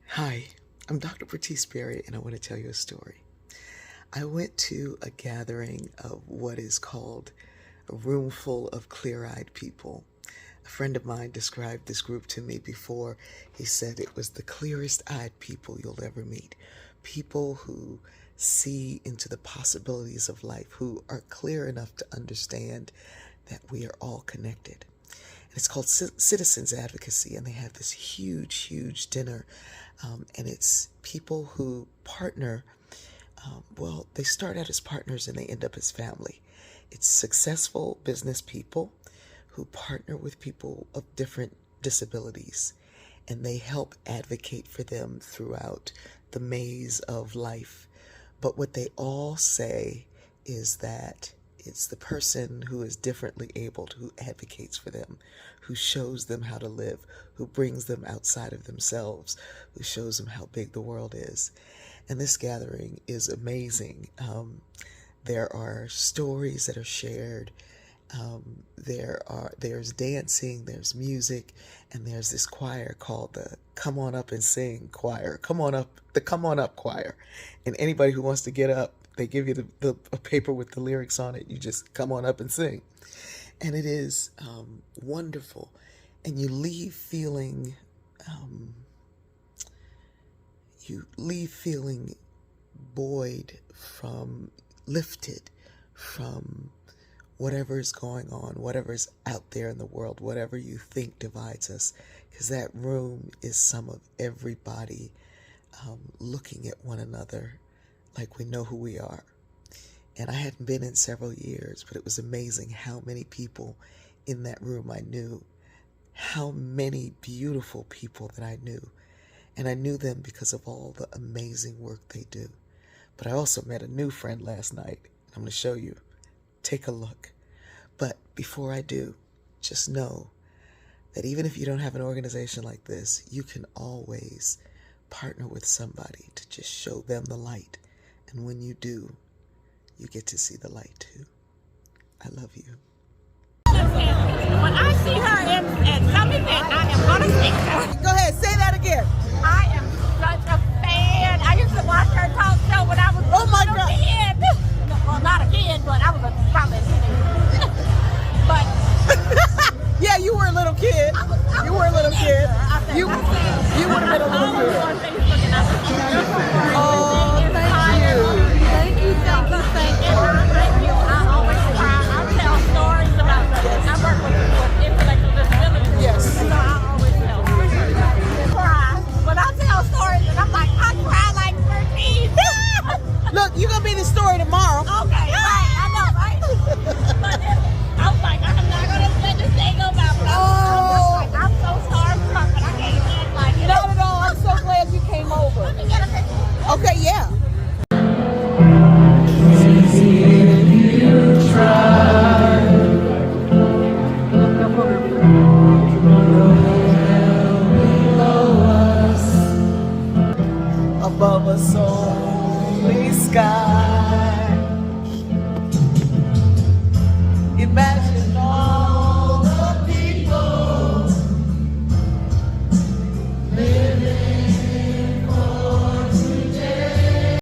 Hi, I'm Dr. Bertice Berry, and I want to tell you a story. I went to a gathering of what is called a room full of clear-eyed people. A friend of mine described this group to me before. He said it was the clearest-eyed people you'll ever meet. People who see into the possibilities of life, who are clear enough to understand that we are all connected. It's called Citizens Advocacy, and they have this huge dinner, and it's people who partner. Well, they start out as partners and they end up as family. It's successful business people who partner with people of different disabilities, and they help advocate for them throughout the maze of life. But what they all say is that it's the person who is differently abled who advocates for them, who shows them how to live, who brings them outside of themselves, who shows them how big the world is. And this gathering is amazing. There are stories that are shared. There's dancing, there's music, and there's this choir called the Come On Up and Sing Choir. The Come On Up Choir. And anybody who wants to get up, they give you a paper with the lyrics on it. You just come on up and sing. And it is wonderful. And you leave feeling lifted from whatever is going on, whatever is out there in the world, whatever you think divides us. Because that room is some of everybody looking at one another like we know who we are. And I hadn't been in several years, but it was amazing how many people in that room I knew, how many beautiful people that I knew. And I knew them because of all the amazing work they do. But I also met a new friend last night. I'm going to show you. Take a look. But before I do, just know that even if you don't have an organization like this, you can always partner with somebody to just show them the light. And when you do, you get to see the light too. I love you. When I see her at some event, I am going to sing her. Go ahead, say